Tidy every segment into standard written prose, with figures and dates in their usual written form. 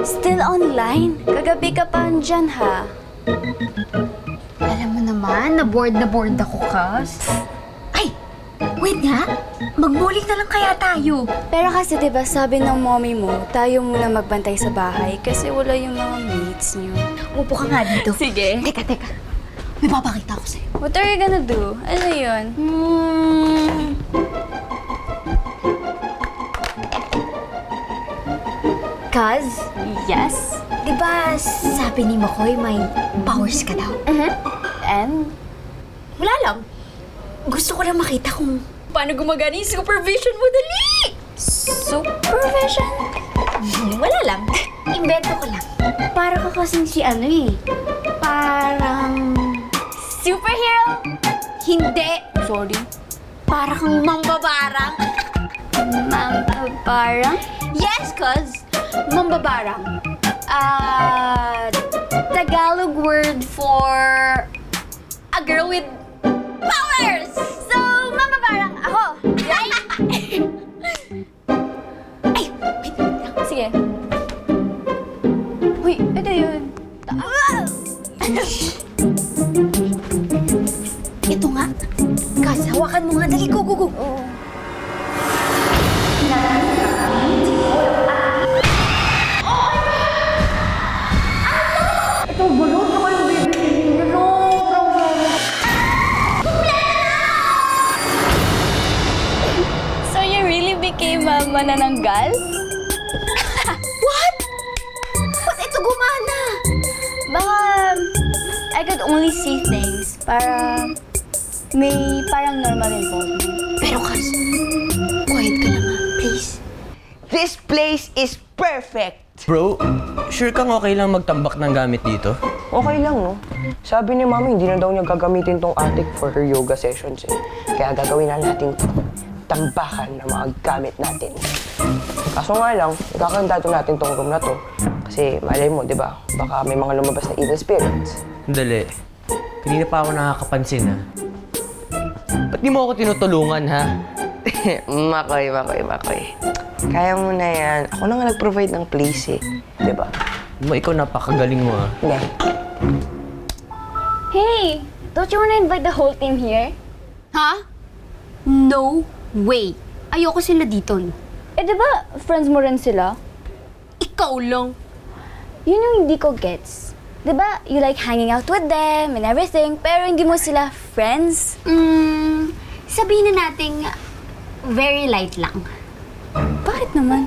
Still online? Kagabi ka pa andyan, ha? Alam mo naman, na-board ako, Kas. Ay! Wait nga! Mag-bowling na lang kaya tayo. Pero kasi diba sabi ng mommy mo, tayo muna magbantay sa bahay kasi wala yung mga mates niyo. Upo ka nga dito. Sige. Teka. May papakita ko sa'yo. What are you gonna do? Ano yun? Kaz, Yes? di ba sabi ni Makoy may powers ka daw? And? Wala lang. Gusto ko lang makita kung paano gumagana yung supervision mo. Dali! Supervision? Wala lang. Invento ko lang. Para ka kasing si ano eh. Parang... superhero? Hindi. Sorry. Para kang mambabarang. Mambabarang? Yes, cuz. Mambabarang. Tagalog word for a girl with powers. So, mambabarang ako, right? Ay, wait lang. Sige. Uy, ito yun. Ito nga. Kaz, hawakan mo nga. Dali, go. So, you really became a manananggal? What? Ba't ito gumana? Baka I could only see things para may parang normal involvement. Pero Kaz, quiet ka lang ha, please. This place is perfect! Bro, sure kang okay lang magtambak ng gamit dito? Okay lang, no? Sabi ni Mama, hindi na daw niya gagamitin tong attic for her yoga sessions eh. Kaya gagawin na natin tambakan na mga gamit natin. Kaso nga lang, ikakandado natin tong room na to. Kasi malay mo, di ba? Baka may mga lumabas na evil spirits. Sandali. Kanina pa ako nakakapansin, ha? Ba't di mo ako tinutulungan, ha? Makoy. Kaya mo na yan. Ako na nga nag-provide ng place eh. Di ba? Ikaw napakagaling mo, ha? Hindi. Hey! Don't you wanna invite the whole team here? Ha? No way. Ayoko sila dito, no? Eh, di ba friends mo rin sila? Ikaw lang. Yun yung hindi ko gets. Di ba you like hanging out with them and everything, pero hindi mo sila friends? Sabihin na nating very light lang. Bakit naman?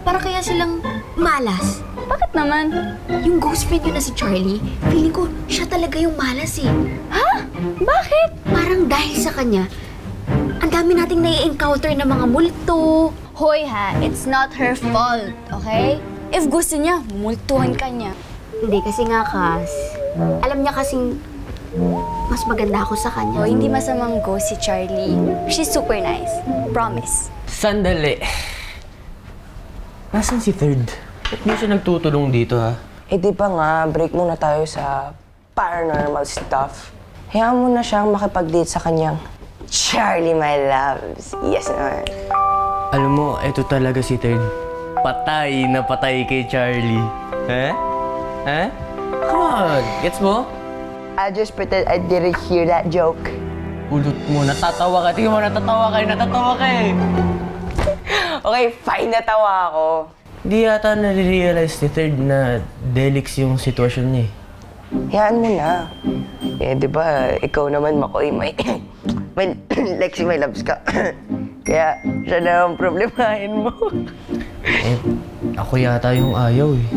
Para kaya silang malas. Bakit naman? Yung ghost friend yun na si Charlie, feeling ko siya talaga yung malas eh. Ha? Bakit? Parang dahil sa kanya, ang dami nating nai-encounter na mga multo. Hoy ha, it's not her fault, okay? If gusto niya, multuhan ka niya. Hindi kasi nga, Kas. Alam niya kasing mas maganda ako sa O, kanya. hindi masamang go si Charlie. She's super nice. Promise. Sandali. Nasaan si Third? Ba't di siya nagtutulong dito, ha? Eh di ba nga, break muna tayo sa paranormal stuff. Hayaan mo na siyang makipag-date sa kanyang Charlie, my loves. Yes naman. Alam mo, eto talaga si Third. Patay na patay kay Charlie. Ha? Ha? Come on, gets mo? I'll just pretend I didn't hear that joke. Ulot mo, natatawa ka. Tingnan mo, natatawa ka eh. Okay, fine, natawa ako. Hindi yata nare-realize ni Third na delix yung sitwasyon niya eh. Hayaan mo na. Eh, di ba, ikaw naman, Makoy, may Lexi, may loves ka. Kaya, siya na ang problemahin mo. Eh, ako yata yung ayaw eh.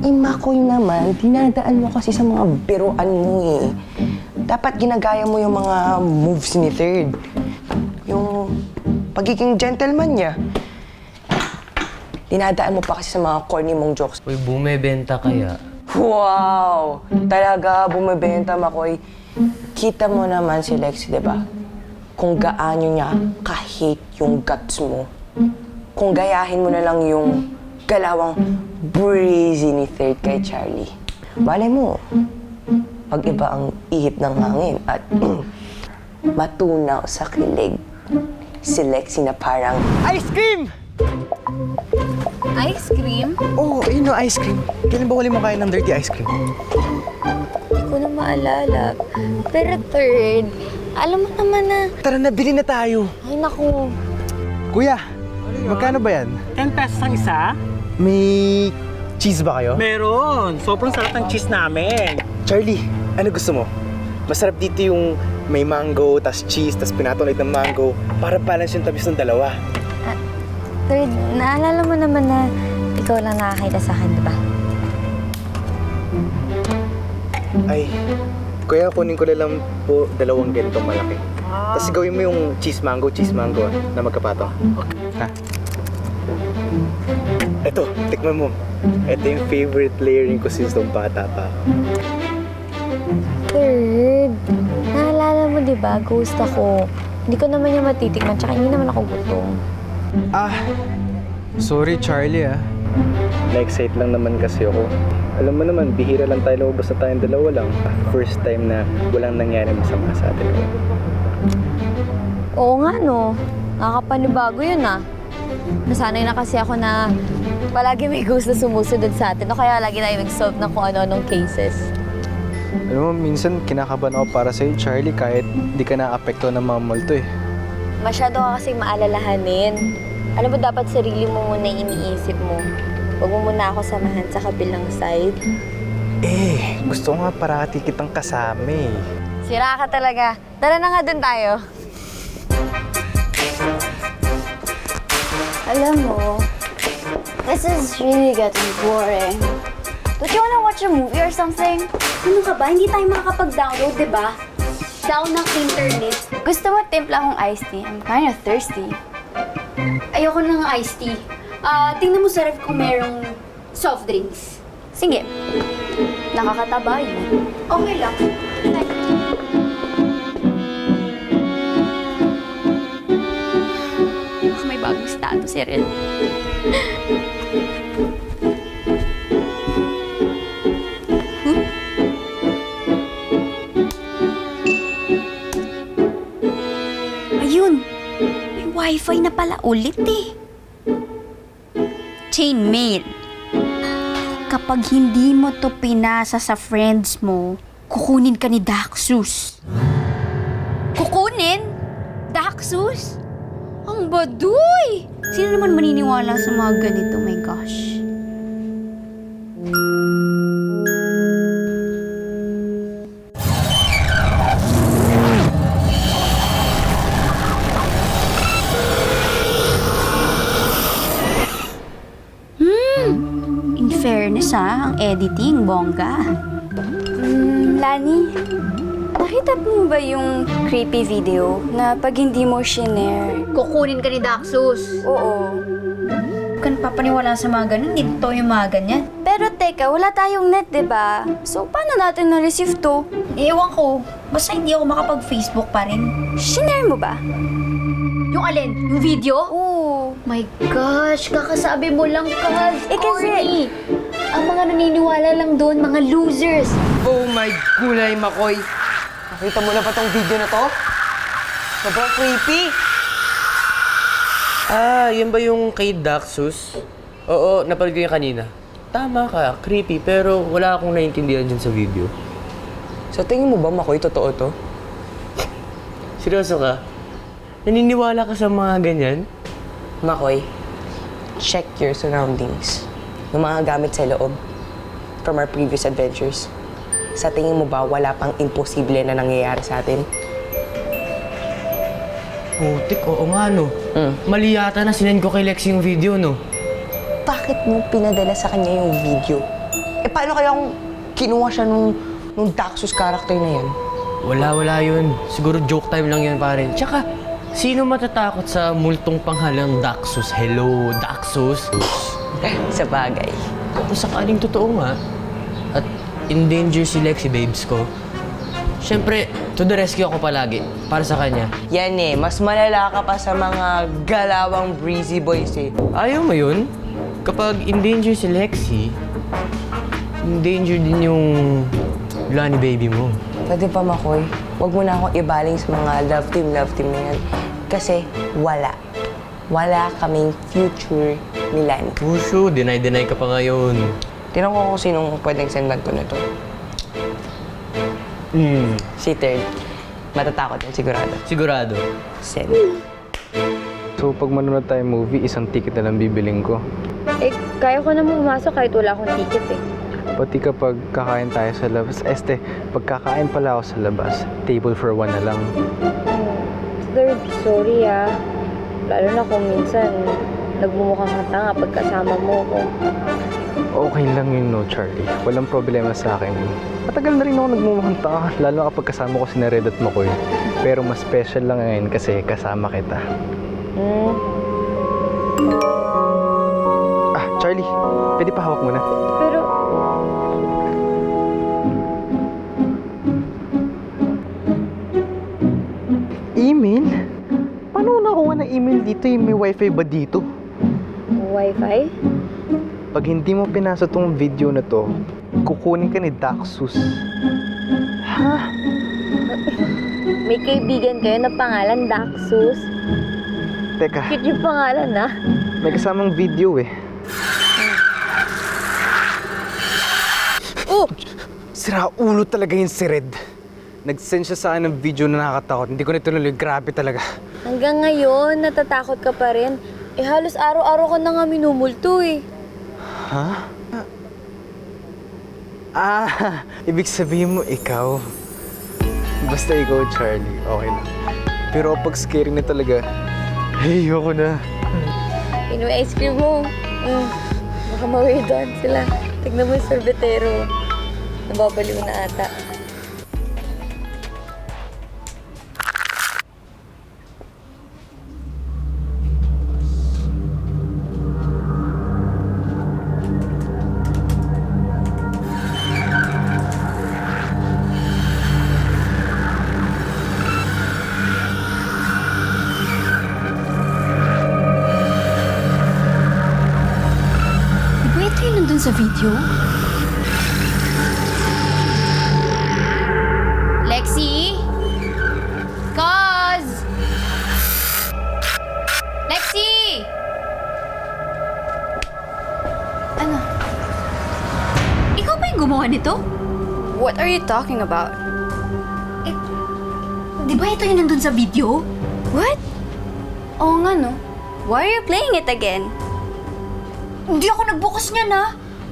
Eh, Makoy naman, dinadaan mo kasi sa mga biruan mo eh. Dapat ginagaya mo yung mga moves ni Third. Yung pagiging gentleman niya. Dinadaan mo pa kasi sa mga corny mong jokes. Uy, bumebenta kaya? Wow! Talaga, bumibenta, Makoy. Kita mo naman si Lexi, di ba? Kung gaano niya kahit yung guts mo. Kung gayahin mo na lang yung galawang breezy ni Third kay Charlie. Malay mo, pag iba ang ihip ng hangin at matunaw sa kilig, si Lexi na parang ice cream! Ice cream? Oo, ayun no, ice cream. Kailan ba huli mo kain ng dirty ice cream? Hindi ko na maalala. Pero third, alam mo naman na... Tara na, bili na tayo. Ay, naku. Kuya, magkano ba yan? 10 pesos ang isa? May cheese ba kayo? Meron! Sobrang sarap ng cheese namin. Charlie, ano gusto mo? Masarap dito yung may mango, tas cheese, tas pinatunay ng mango. Para balance yung tabis ng dalawa. Third, naalala mo naman na ikaw lang nakakita sa akin, di ba? Ay, kuya, kunin ko na lang po 2 ganitong malaki. Tapos gawin mo yung cheese mango na magkapatong. Ha? Ito, tikman mo. Ito yung favorite layering ko since nung bata pa ako. Third, naalala mo, di ba? Ghost ako. Hindi ko naman yung matitikman, tsaka hindi naman ako gutom. Ah, sorry Charlie ah. Na-excite lang naman kasi ako. Alam mo naman, bihira lang tayo lumabas na tayong dalawa lang. First time na walang nangyari masama sa atin. Oo nga, no. Nakakapanibago yun, ah. Nasanay na kasi ako na palagi may ghost na sumusunod sa atin. O kaya lagi tayo nag-solve ng kung ano-anong cases. Alam mo, minsan kinakabahan ako para sa'yo, Charlie, kahit di ka na-apekto ng mga multo eh. Masyado ka kasing maalalahanin. Alam mo, dapat sarili mo muna iniisip mo. Huwag mo muna ako samahan sa kabilang side. Eh, gusto ko nga parati kitang kasama eh. Sira ka talaga. Tara na nga dun tayo. Alam mo, this is really getting boring. Don't you wanna watch a movie or something? Ano ka ba? Hindi tayo makakapag-download, di ba? Down ng internet. Gusto mo timpla akong iced tea? I'm kind of thirsty. Ayoko ng iced tea. Tingnan mo sa ref kung merong soft drinks. Sige. Nakakataba yun. Okay lang. Baka may bagong status, Cyril. Ayun! May wifi na pala ulit eh. Chainmail. Kapag hindi mo to pinasa sa friends mo, kukunin ka ni Daxus. Kukunin? Daxus? Ang baduy! Sino naman maniniwala sa mga ganito? My gosh. In fairness ang editing, bongga. Lani, nakita mo ba yung creepy video na pag hindi mo shinare? Kukunin ka ni Daxus. Oo. Huwag ka napapaniwala sa mga ganun. Hindi totoo yung mga ganyan. Pero teka, wala tayong net, di ba? So, paano natin na-receive to? Ewan ko. Basta hindi ako makapag-Facebook pa rin. Shinare mo ba? Yung alin? Yung video? Oo. My gosh, kakasabi mo lang, Kaz. Eh, kasi- Corny. Ang mga naniniwala lang doon, mga losers. Oh my gulay, Makoy! Nakita mo na ba tong video na to? Sobrang creepy! Ah, yun ba yung kay Daxus? Oo, napanood ko yung kanina. Tama ka, creepy, pero wala akong naiintindihan dyan sa video. Sa tingin mo ba, Makoy, totoo to? Seryoso ka? Naniniwala ka sa mga ganyan? Makoy, check your surroundings. Yung mga gamit sa loob from our previous adventures. Sa tingin mo ba, wala pang imposible na nangyayari sa atin? Putik, oo nga no. Mali yata na sinend ko kay Lexi yung video no. Bakit mo pinadala sa kanya yung video? Eh, paano kaya kung kinuha siya nung Daxus character na yan? Wala yun. Siguro joke time lang yun pare. Tsaka, sino matatakot sa multong panghalang Daxus? Hello, Daxus? Sa bagay. Kung sakaling totoo nga, at in danger si Lexi, babes ko, syempre, to the rescue ako palagi, para sa kanya. Yan eh, mas malala ka pa sa mga galawang breezy boys eh. Ayaw mo yun? Kapag in danger si Lexi, in danger din yung Lani baby mo. Pwede pa, Makoy. Huwag mo na akong ibaling sa mga love team na yan. Kasi wala. Wala kaming future ni Lani. Puso, deny ka pa ngayon. Tinan ko kung sinong pwedeng sendan ko nito. Si Third. Matatakot yan, sigurado. Sigurado. Send. So, pag manonood tayo movie, isang ticket na lang bibiling ko. Eh, kaya ko naman pumasok kahit wala akong ticket eh. Pati kapag kakain tayo sa labas, pag kakain pala ako sa labas, table for one na lang. Third, sorry ah. Lalo na kung minsan nagmumukhang hata nga pag kasama mo ko. Okay lang yun, no, Charlie. Walang problema sa akin. Matagal na rin ako nagmumukhang tanga, lalo na kapag kasama ko si Red at Makoy. Pero mas special lang ngayon kasi kasama kita. Charlie, pwede pa hawak muna. Pero, Email? Paano nakuha ng email dito? May wifi ba dito? wifi? Pag hindi mo pinasa tong video na to, kukunin ka ni Daxus. Ha? May kaibigan kayo na pangalan Daxus. Teka, Cute yung pangalan ah. may kasamang video eh. Oh! Sira ulo talaga yung si Red. Nag-send siya sa akin ng video na nakakatakot. Hindi ko na ituloy. Grabe talaga. Hanggang ngayon, natatakot ka pa rin. Eh halos araw-araw ka na nga minumulto eh. Ha? Ibig sabihin mo ikaw. Basta ikaw, Charlie. Okay lang. Pero pag scary na talaga, ayoko na. Yung ice cream mo. Baka ma-weirdoan sila. Tignan mo yung sorbetero. Nababaliw na ata. Di ba ito yung nandun sa video? Lexi? Cause? Lexi! Ano? Ikaw ba yung gumawa nito? What are you talking about? Eh, di ba ito yung nandun sa video? What? Oo nga no. Why are you playing it again? Hindi ako nagbukas niya na.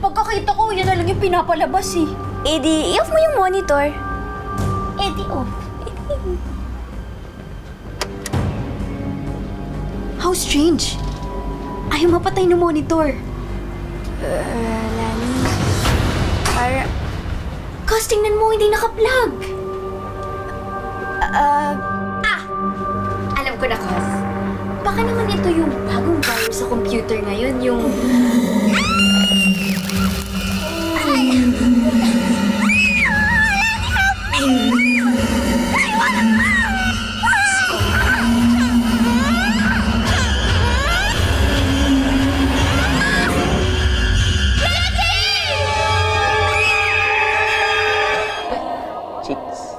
Pagkakita ko, yan na lang yung pinapalabas eh. Eh di, i-off mo yung monitor. Eh di off. How strange. Ayaw mapatay ng monitor. Lani. Para... Cause tingnan mo, hindi naka-plug. Alam ko na, Cos. Baka naman ito yung bagong virus sa computer ngayon, yung... Chicks.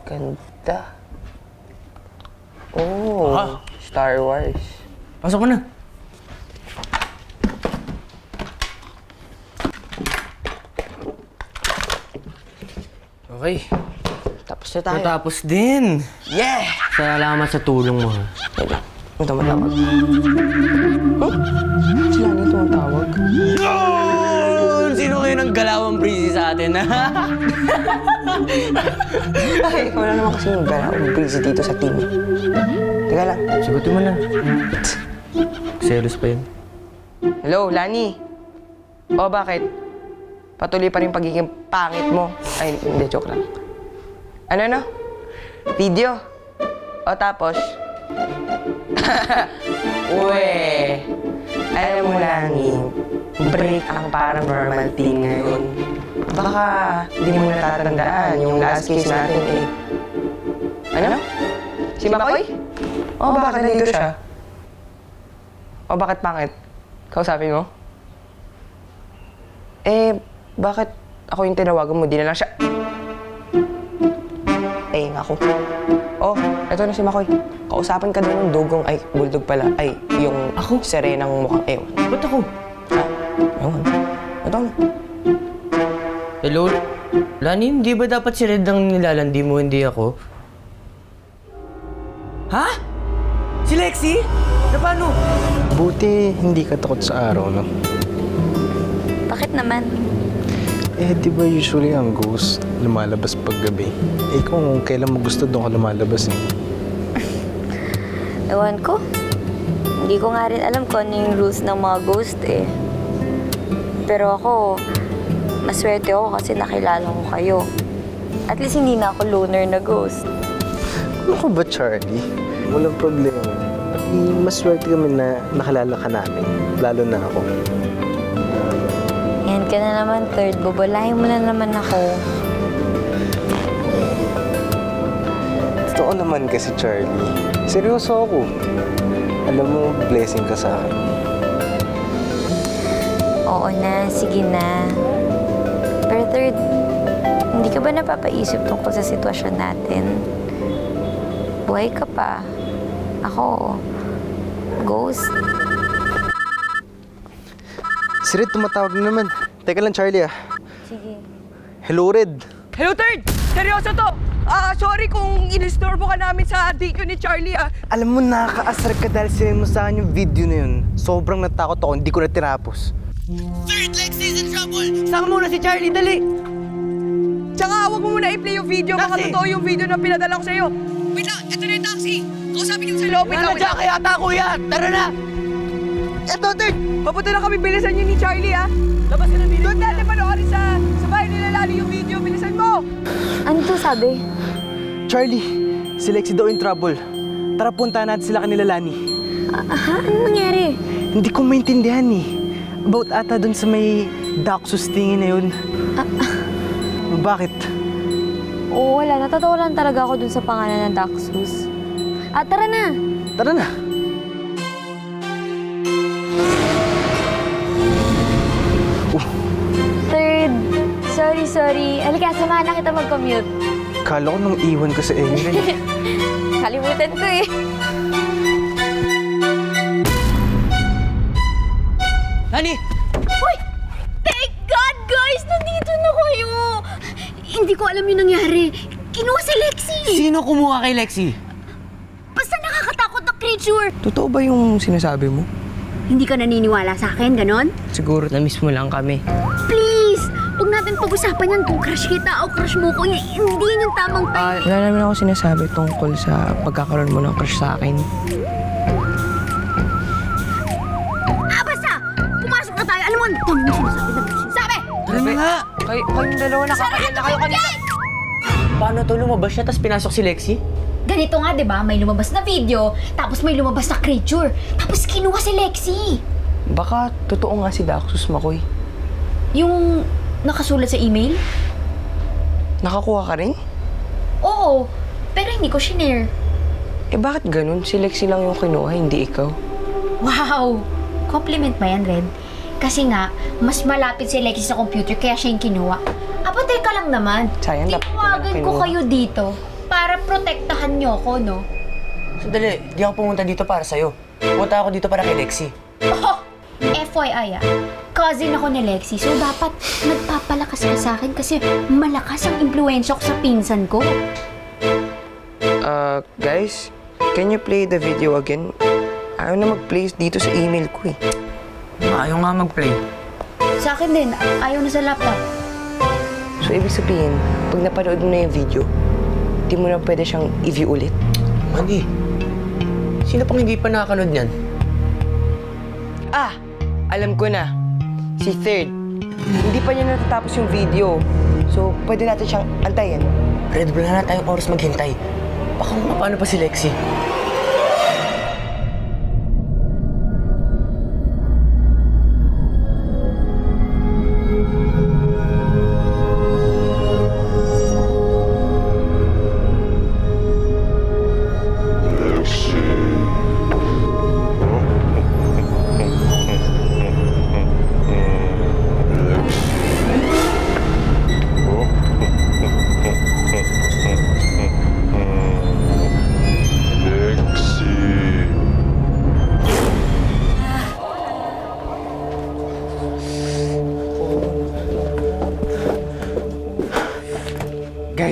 Ganda. Oh, Star Wars. Pasok mo na. Okay. Tapos na tayo. Natapos din. Yeah! Salamat sa tulong mo. ha. Teka, may tumatawag. Huh? Sila na yung tumatawag. Yun! Sino kayo ng galawang breezy sa atin, ha? Ay, wala naman kasi yung galawang breezy dito sa team. Teka lang. Sigutin mo na. Selos pa yun. Hello, Lani? O, bakit? Patuloy pa rin pagiging pangit mo. Ay, hindi, joke lang. Ano? Video? O, tapos? Uwe! Alam mo, Lani, break ang paranormal thing ngayon. Baka hindi mo natatandaan yung last case natin eh. Ano? Si Makoy? O, bakit nandito siya? O, bakit pangit? Kausapin mo? Eh, bakit ako yung tinawagan mo? Di na lang siya... Eh, ako. Oh, Eto na si Makoy. Kausapin ka doon ng dugong, ay, bulldog pala. Ay, yung Ako? serenang mukhang ewan. Ba't ako? Ha? Ewan. Ito na. Hello? Lani, hindi ba dapat si Red ang nilalandi mo, hindi ako? Ha? Si Lexi? Na paano? Buti hindi ka takot sa araw, no? Bakit naman? Eh, di ba usually ang ghost lumalabas pag gabi? Eh, kung kailan mo gusto doon ka lumalabas eh. Ewan ko. Hindi ko nga rin alam kung ano yung rules ng mga ghost eh. Pero ako, maswerte ako kasi nakilala ko kayo. At least hindi na ako loner na ghost. Ano ka ba, Charlie? Walang problema. Pati maswerte kami na nakilala ka namin. Lalo na ako. Yan ka na naman, third. Bubalahin mo na naman ako. Totoo naman kasi, Charlie. Seryoso ako. Alam mo, blessing ka sa akin. Oo na, sige na. Pero third, hindi ka ba napapaisip tungkol sa sitwasyon natin? Buhay ka pa. Ako, ghost. Si Red, tumatawag na naman. Teka lang, Charlie ah. Sige. Hello, Red. Hello, Third! Seryoso to! Sorry kung inistorbo ka namin sa date ni Charlie, Alam mo, nakaka-asar ka dahil sinend mo sa akin yung video na yun. Sobrang natakot ako, hindi ko na tinapos. Saka muna si Charlie, dali! Tsaka huwag mo muna i-play yung video. Baka totoo yung video na pinadala ko sa'yo. Wait lang, ito na yung taxi. Kausapin kita sa loob. Wait lang, Nandiyan kaya ata, kuya! Tara na! Eto, Third! Papunta na kami. Bilisan niyo ni Charlie, Labas ka na, Billy. Doon natin panoorin sa bahay nila Lali yung video. Bilisan mo! Ano to sabi? Charlie, si Lexi daw in trouble. Tara, puntahan natin sila kanila, Lani. Ha? Ano nangyari? Hindi ko maintindihan eh. About ata dun sa may Daxus tingin na yun. Bakit? Oo, wala. Natatawa lang talaga ako dun sa pangalan ng Daxus. Tara na! Tara na. Third, sorry. Halika, samahan na kita mag-commute. Kala ko nang iwan ka sa Emily. Kalimutan ko eh. Lani! Uy! Thank God, guys! Nandito na kayo! Hindi ko alam yung nangyari. Kinuha si Lexi! Sino kumuha kay Lexi? Basta nakakatakot na creature! Totoo ba yung sinasabi mo? Hindi ka naniniwala sa akin, ganon? Siguro na-miss mo lang kami. Please! Huwag natin pag-usapan yan kung crush kita o crush mo ko. Hindi yun yung tamang time. Wala naman ako sinasabi tungkol sa pagkakaroon mo ng crush sa akin. Basta! Pumasok na tayo. Alam mo, ang dami mo sinasabi na sabi! Tara na nga! Kayong dalawa nakakaganda kayo kanina. Paano to lumabas siya tapos pinasok si Lexi? Ganito nga, di ba? May lumabas na video, tapos may lumabas na creature, tapos kinuha si Lexi. Baka totoo nga si Daxus, Makoy. Yung nakasulat sa email? Nakakuha ka rin? Oo, pero hindi ko shinare. Eh bakit ganun? Si Lexi lang yung kinuha, hindi ikaw. Wow! Compliment ba yan, Red? Kasi nga, mas malapit si Lexi sa computer kaya siya yung kinuha. Patay ka lang naman. Sayang, dapat Tinawagan ko kinuha. kayo dito para protektahan niyo ko, no? Sandali, di ako pumunta dito para sa'yo. Pumunta ako dito para kay Lexi. Oh! FYI cousin ako ni Lexi, so dapat nagpapalakas ka sa akin kasi malakas ang impluensya ko sa pinsan ko. Guys, can you play the video again? Ayaw na mag-play dito sa email ko eh. Ayaw nga mag-play. Sa akin din, ayaw na sa laptop. So, ibig sabihin, pag napanood mo na yung video, di mo na pwede siyang i-view ulit. Mani, sino pang hindi pa nakakanood niyan? Alam ko na. Si Third. Hindi pa niya natatapos yung video. So, pwede natin siyang antayin. Red, wala na tayong oras maghintay. Baka paano pa si Lexi?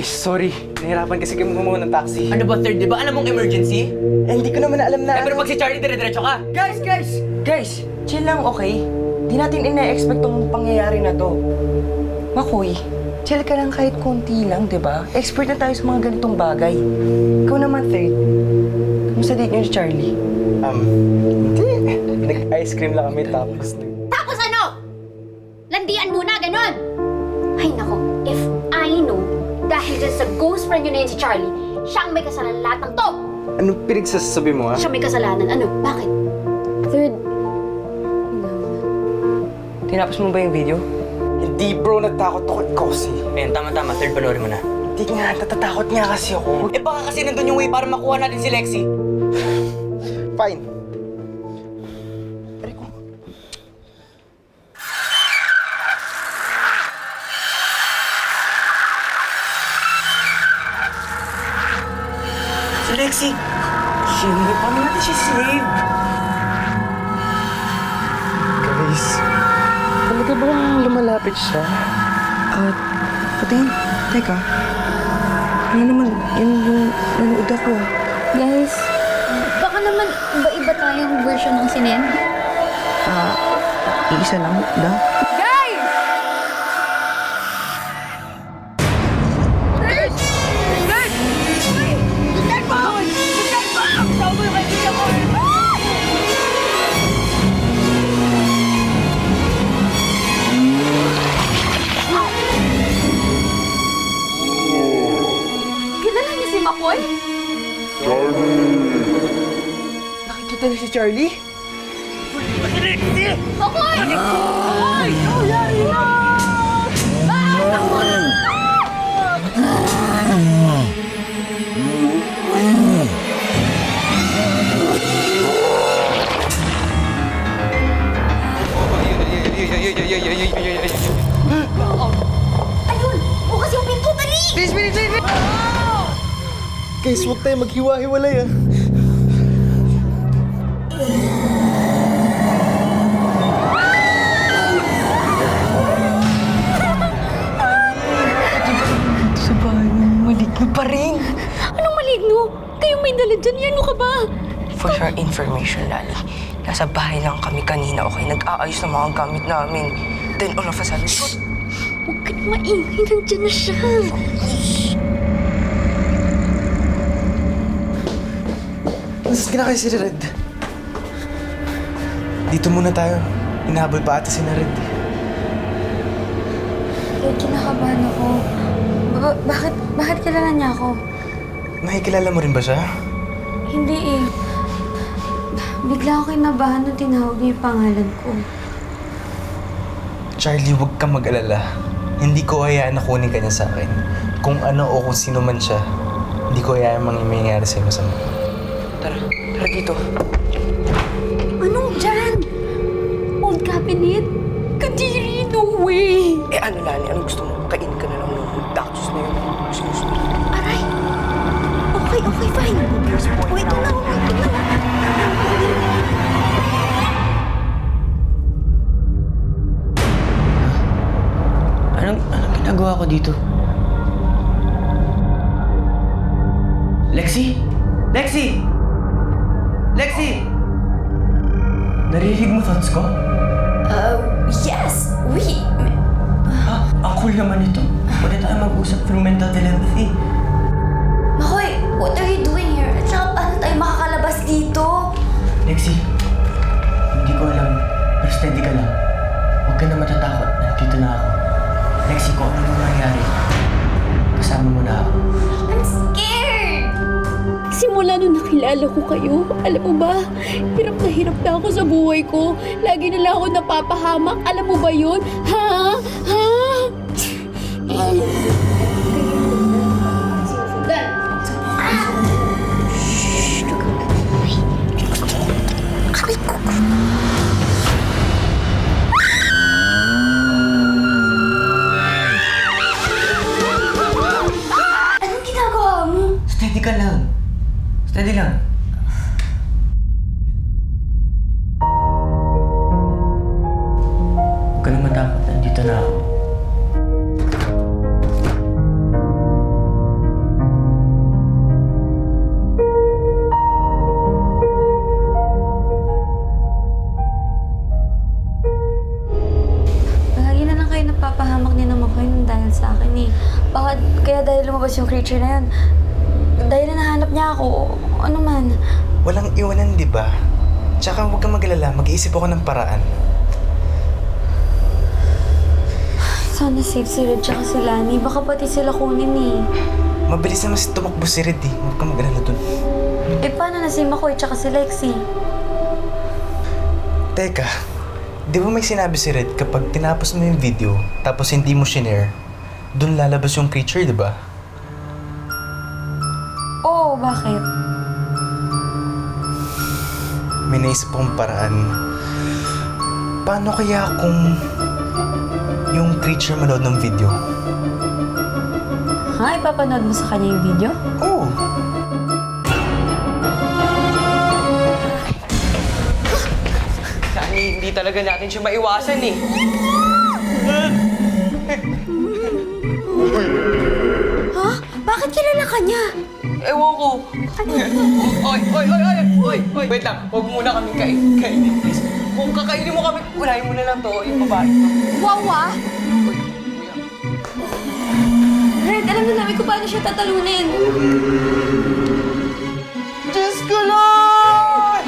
Guys, sorry. Nahirapan kasi kami gumawa ng taxi. Ano ba, third? Di ba alam mong emergency? Hindi ko naman alam na... Pero pag si Charlie, dire-diretso ka. Guys, chill lang, okay? Di natin ina-expect tong pangyayari na to. Makoy, chill ka lang kahit konti lang, di ba? Expert na tayo sa mga ganitong bagay. Ikaw naman, third. Kamusta date niyo si Charlie? Hindi. Nag-ice cream lang kami tapos... Tapos ano? Landian muna, ganon! Ay nako, if I know, dahil dyan sa ghost friend yun na yun si Charlie, siya ang may kasalanan lahat ng to! Ano pinagsasabi mo, ha? Siya may kasalanan. Ano? Bakit? Third, Tinapos mo ba yung video? Hindi, bro. Natakot ako kasi. Ayan, tama-tama. Third, panoorin mo na. Hindi nga. Natatakot nga kasi ako. Eh baka kasi nandun yung way para makuha natin si Lexi. Fine. Si Lexi! Siyempre, paano natin siya save? Guys, talaga ba lumalapit siya? Patingin. Teka. Ano naman, yun yung nanood ako. guys, baka naman iba-iba tayong version ng sinen. Iisa lang, da? Kilala niyo si Makoy? Nakikita niyo si Charlie? Makoy! Ayun! Bukas yung pinto, dali! Guys, huwag tayo maghiwa-hiwalay, ah. Sa bahay mo, maligno pa rin. Anong maligno? Kayo may dala dyan, ano ka ba? For your information, Lali, nasa bahay lang kami kanina, okay? Nag-aayos ng mga gamit namin. Then all of a sudden, shoot! Huwag ka na maingay, nandyan na siya. Nasaan ka na kayo si Red? Dito muna tayo. Inahabol pa ata si Red. Kinakabahan ako. Bakit kilala niya ako? Nakikilala mo rin ba siya? Hindi eh. Bigla ako kinabahan nung tinawag niya yung pangalan ko. Charlie, huwag kang mag-alala. Hindi ko hayaan na kunin ka niya sa akin. Kung ano o kung sino man siya, hindi ko hayaan mangyayari sa'yo masama. Tara dito. Anong dyan? Old cabinet? Kadiri, no way! Ano, Lali? Anong gusto mo? Kainin ka na lang ng Dactus na yun. Excuse me. Aray! Okay, fine. Wait lang. Anong ginagawa ko dito? Lexi? Lexi! Lexi! Narinig mo thoughts ko? Yes! Ha? Ang cool naman ito. Pwede tayo mag-usap through mental telepathy. Makoy, what are you doing here? At saka paano tayo makakalabas dito? Lexi, hindi ko alam. Pero steady ka lang. Huwag ka na matatakot. Nandito na ako. Lexi, kung ano nang nangyari, kasama mo na ako. I'm scared! Simula nung nakilala ko kayo, alam mo ba, hirap na ako sa buhay ko. Lagi na lang ako napapahamak. Alam mo ba yun? Ha? Anong ginagawa mo? Steady ka lang. Steady lang. Huwag ka na matakot. Nandito na ako. napapahamak din naman kayo ng dahil sa akin eh. Bakit kaya dahil lumabas yung creature na yun? Dahil nahanap niya ako, ano man. Walang iwanan, di ba? Tsaka huwag kang mag-alala, mag-iisip ako ng paraan. Sana safe si Red tsaka si Lani. Baka pati sila kunin eh. Mabilis naman tumakbo si Red eh. Huwag kang mag-alala dun. Eh paano na si McCoy tsaka si Lexie? Teka, di ba may sinabi si Red kapag tinapos mo yung video tapos hindi mo shinare, dun lalabas yung creature, di ba? Oo, bakit? May naisip akong paraan. Paano kaya kung yung creature manood ng video? Ha? Ipapanood mo sa kanya yung video? Oo. Lani, hindi talaga natin siya maiwasan eh. Ha? Bakit kilala ka niya? Ewan ko. Oy, wait lang. Huwag muna kaming kainin, please. Kung kakainin mo kami, ulayin mo na lang to, yung babae to. Wawa? Uy, kuya. Red, alam na namin kung paano siya tatalunin. Diyos ko, Lord!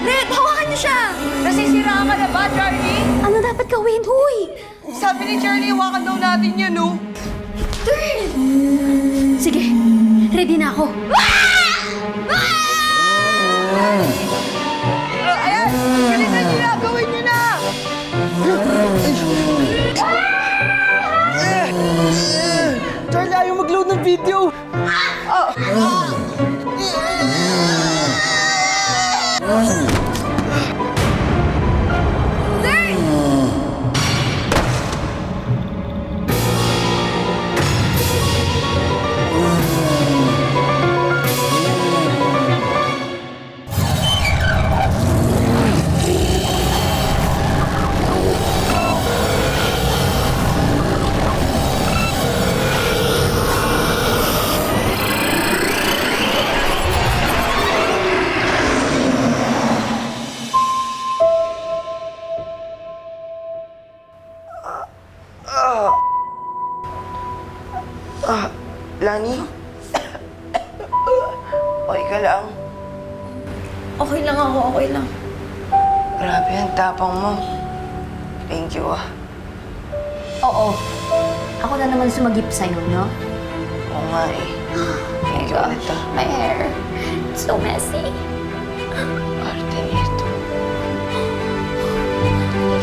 Red, hawakan niyo siya! Nasisiraan ka na ba, Charlie? Ano dapat gawin? Huy! Sabi ni Charlie, hawakan daw natin yan, no? Sige, ready na ako. Ayan! Bilisan niyo na! Gawin niyo na! Charlie, ayaw mag-load ng video! Lani? Okay ka lang? Okay lang ako, okay lang. Grabe, ang tapang mo. Thank you, ah. Oo. Ako na naman sumagip sa'yo, no? Oo nga eh. Thank you ulit, ah. My hair. It's so messy. Arte nito.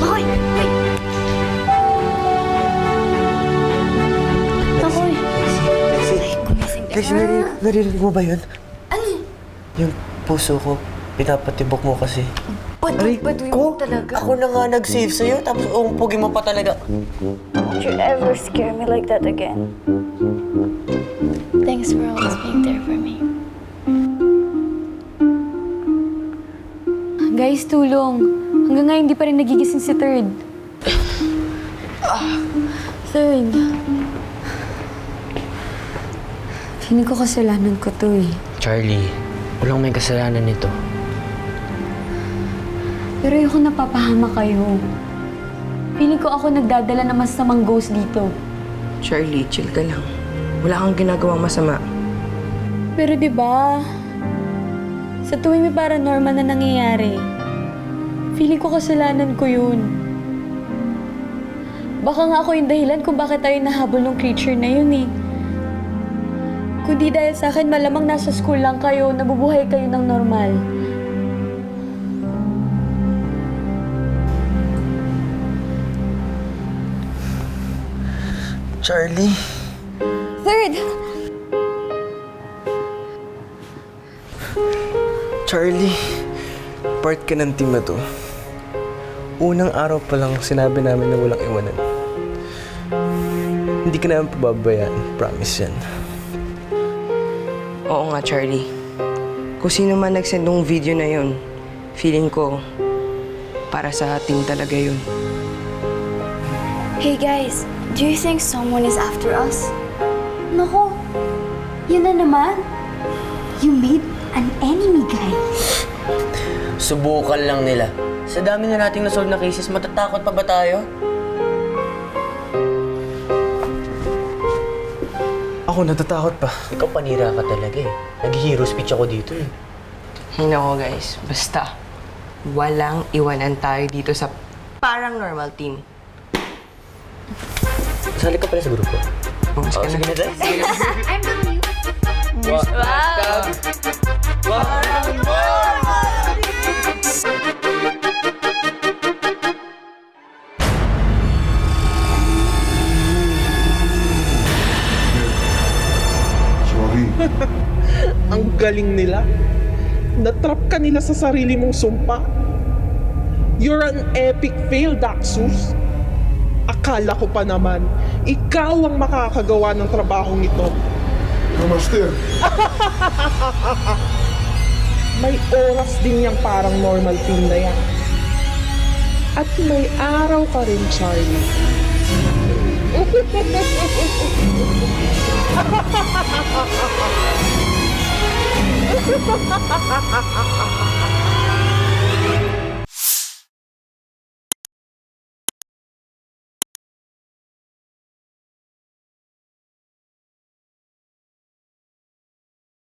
Makoy! Wait! Makoy! Lexie, narinig mo ba yun? Ano? Yung puso ko, pinapatibok mo kasi. Baduy mo talaga. Ako na nga nag-save sa'yo, tapos umpugin mo pa talaga. Don't you ever scare me like that again. Thanks for always being there for me. Guys, tulong. Hanggang ngayon hindi pa rin nagigising si Third. Third. Feeling ko kasalanan ko to eh. Charlie, walang may kasalanan nito. Pero yung kung napapahama kayo. Feeling ko ako nagdadala ng masamang ghost dito. Charlie, chill ka lang. Wala kang ginagawang masama. Pero di ba sa tuwing may paranormal na nangyayari, feeling ko kasalanan ko yun. Baka nga ako yung dahilan kung bakit tayo nahabol ng creature na yun eh. Kundi dahil sa akin, malamang nasa school lang kayo, nabubuhay kayo ng normal. Charlie? Third! Charlie, part ka ng team na to. Unang araw pa lang sinabi namin na walang iwanan. Hindi ka namin pababayaan, promise yan. Oo nga, Charlie. Kung sino man nag-send ng video na yun, feeling ko, para sa atin talaga yun. Hey guys, do you think someone is after us? Nako, yun na naman. You made an enemy, guy. Subukan lang nila. Sa dami na nating nasolve na cases, matatakot pa ba tayo? Ako natatakot pa. Ikaw panira ka talaga eh. Nag-hero speech ako dito eh. Hey, nako guys, basta walang iwanan tayo dito sa parang normal team. Sali ka pala sa grupo. Oh, Oh, sige na dahil. I'm with you. Sorry. Ang galing nila. Natrap ka nila sa sarili mong sumpa. You're an epic fail, Daxus. Akala ko pa naman, ikaw ang makakagawa ng trabahong ito. No, Master. May oras din yung parang normal team na yan. At may araw ka rin, Charlie.